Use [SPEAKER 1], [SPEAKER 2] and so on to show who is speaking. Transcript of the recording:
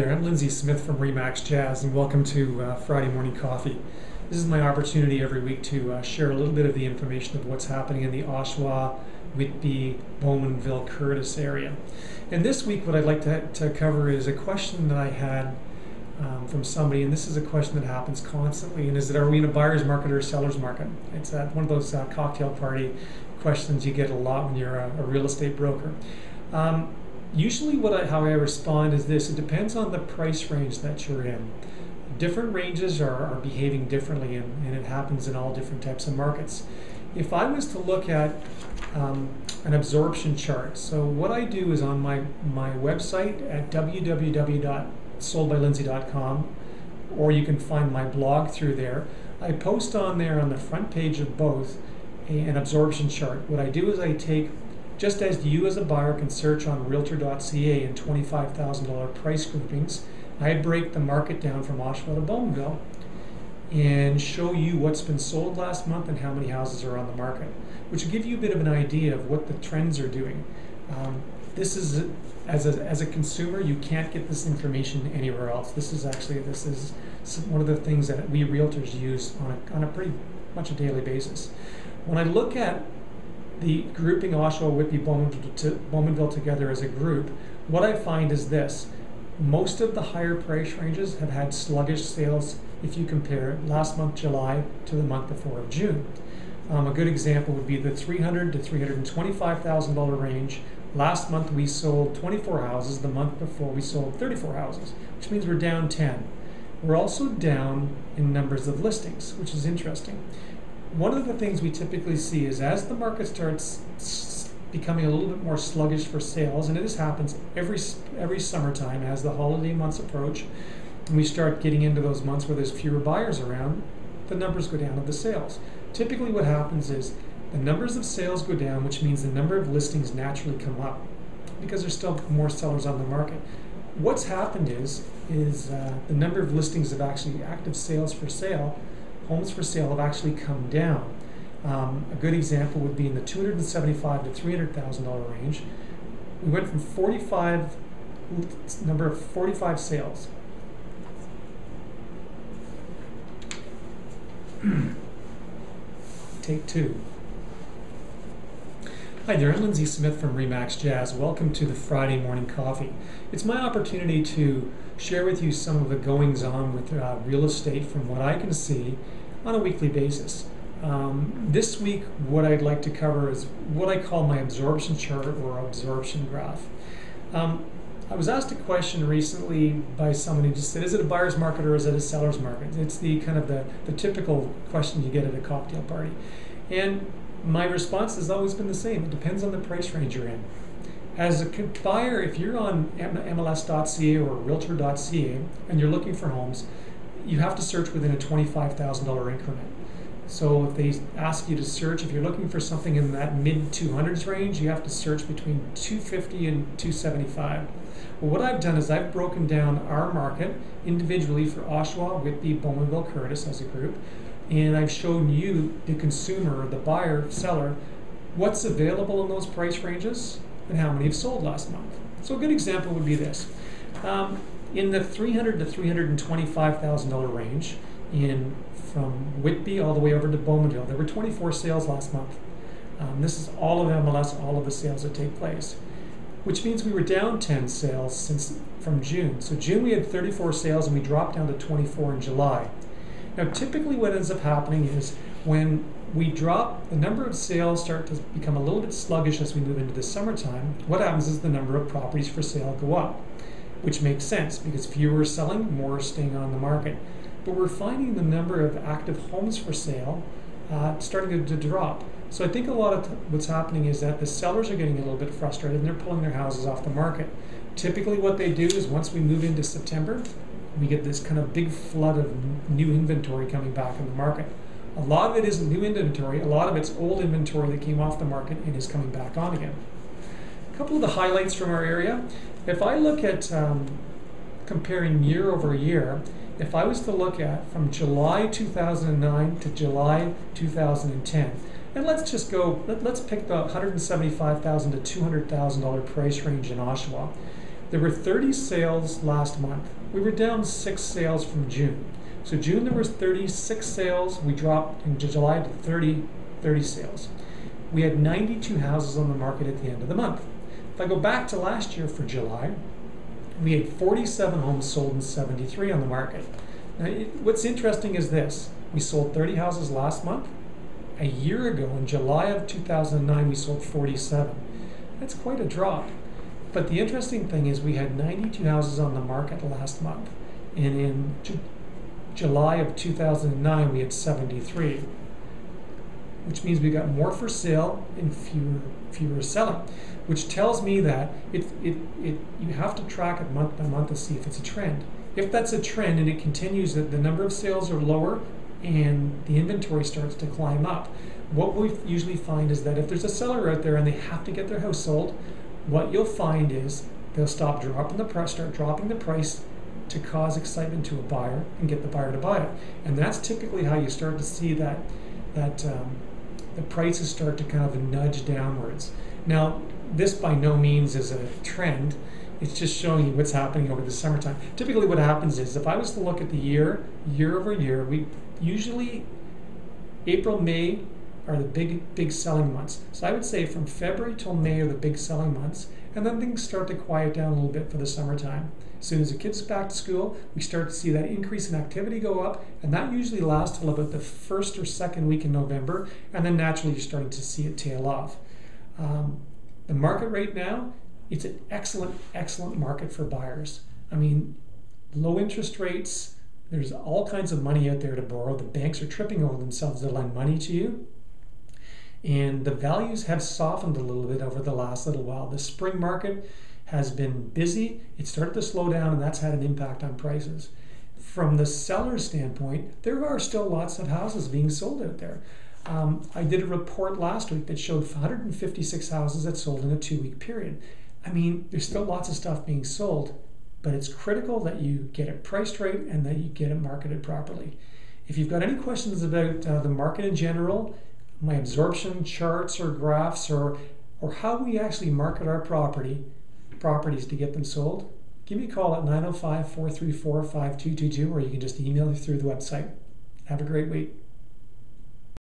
[SPEAKER 1] I'm Lindsay Smith from Remax Jazz, and welcome to Friday Morning Coffee. This is my opportunity every week to share a little bit of the information of what's happening in the Oshawa, Whitby, Bowmanville, Courtice area. And this week what I'd like to cover is a question that I had from somebody, and this is a question that happens constantly, and is that are we in a buyer's market or a seller's market? It's one of those cocktail party questions you get a lot when you're a real estate broker. Usually how I respond is this: it depends on the price range that you're in. Different ranges are behaving differently, and it happens in all different types of markets. If I was to look at an absorption chart, so what I do is on my website at www.soldbylindsay.com, or you can find my blog through there. I post on there on the front page of both an absorption chart. What I do is I take, just as you as a buyer can search on realtor.ca in $25,000 price groupings, I break the market down from Oshawa to Bowmanville and show you what's been sold last month and how many houses are on the market, which will give you a bit of an idea of what the trends are doing. This is, as a consumer, you can't get this information anywhere else. This is one of the things that we realtors use on a pretty much a daily basis. When I look at the grouping Oshawa, Whitby, Bowmanville together as a group, what I find is this: most of the higher price ranges have had sluggish sales if you compare last month, July, to the month before of June. A good example would be the $300,000 to $325,000 range. Last month we sold 24 houses. The month before we sold 34 houses, which means we're down 10. We're also down in numbers of listings, which is interesting. One of the things we typically see is as the market starts becoming a little bit more sluggish for sales, and this happens every summertime as the holiday months approach, and we start getting into those months where there's fewer buyers around, the numbers go down of the sales. Typically what happens is the numbers of sales go down, which means the number of listings naturally come up because there's still more sellers on the market. What's happened is the number of listings of actually active sales for sale, homes for sale, have actually come down. A good example would be in the $275,000 to $300,000 range. We went from 45 sales. Take two. Hi there, I'm Lindsay Smith from Remax Jazz. Welcome to the Friday Morning Coffee. It's my opportunity to share with you some of the goings on with real estate from what I can see on a weekly basis. This week, what I'd like to cover is what I call my absorption chart or absorption graph. I was asked a question recently by someone who just said, is it a buyer's market or is it a seller's market? It's the kind of the typical question you get at a cocktail party. And my response has always been the same. It depends on the price range you're in. As a buyer, if you're on MLS.ca or Realtor.ca and you're looking for homes, you have to search within a $25,000 increment. So if they ask you to search, if you're looking for something in that mid-200s range, you have to search between 250 and 275. Well, what I've done is I've broken down our market individually for Oshawa, Whitby, Bowmanville, Courtice as a group, and I've shown you, the consumer, the buyer, seller, what's available in those price ranges and how many have sold last month. So a good example would be this. In the $300,000 to $325,000 range, from Whitby all the way over to Bowmanville, there were 24 sales last month. This is all of MLS, all of the sales that take place, which means we were down 10 sales from June. So June we had 34 sales and we dropped down to 24 in July. Now typically what ends up happening is when we drop, the number of sales start to become a little bit sluggish as we move into the summertime. What happens is the number of properties for sale go up, which makes sense because fewer are selling, more are staying on the market. But we're finding the number of active homes for sale starting to drop. So I think a lot of what's happening is that the sellers are getting a little bit frustrated and they're pulling their houses off the market. Typically what they do is once we move into September, we get this kind of big flood of new inventory coming back in the market. A lot of it isn't new inventory, a lot of it's old inventory that came off the market and is coming back on again. A couple of the highlights from our area. If I look at comparing year over year, if I was to look at from July 2009 to July 2010, and let's just go, let's pick the $175,000 to $200,000 price range in Oshawa. There were 30 sales last month. We were down 6 sales from June. So June there was 36 sales. We dropped in July to 30 sales. We had 92 houses on the market at the end of the month. If I go back to last year for July, we had 47 homes sold and 73 on the market. Now, what's interesting is this. We sold 30 houses last month. A year ago, in July of 2009, we sold 47. That's quite a drop. But the interesting thing is we had 92 houses on the market last month. And in July of 2009, we had 73. Which means we got more for sale and fewer selling. Which tells me that you have to track it month by month to see if it's a trend. If that's a trend and it continues, that the number of sales are lower and the inventory starts to climb up, what we usually find is that if there's a seller out there and they have to get their house sold, what you'll find is they'll start dropping the price to cause excitement to a buyer and get the buyer to buy it. And that's typically how you start to see that the prices start to kind of nudge downwards. Now, this by no means is a trend. It's just showing you what's happening over the summertime. Typically what happens is, if I was to look at the year over year, we usually, April, May are the big selling months. So I would say from February till May are the big selling months, and then things start to quiet down a little bit for the summertime. As soon as the kids back to school, we start to see that increase in activity go up, and that usually lasts till about the first or second week in November, and then naturally you're starting to see it tail off. The market right now, it's an excellent market for buyers. I mean, low interest rates, there's all kinds of money out there to borrow. The banks are tripping over themselves to lend money to you. And the values have softened a little bit over the last little while. The spring market has been busy. It started to slow down, and that's had an impact on prices. From the seller's standpoint, there are still lots of houses being sold out there. I did a report last week that showed 156 houses that sold in a 2-week period. I mean, there's still lots of stuff being sold, but it's critical that you get it priced right and that you get it marketed properly. If you've got any questions about the market in general, my absorption charts or graphs, or how we actually market our properties to get them sold, give me a call at 905-434-5222, or you can just email me through the website. Have a great week.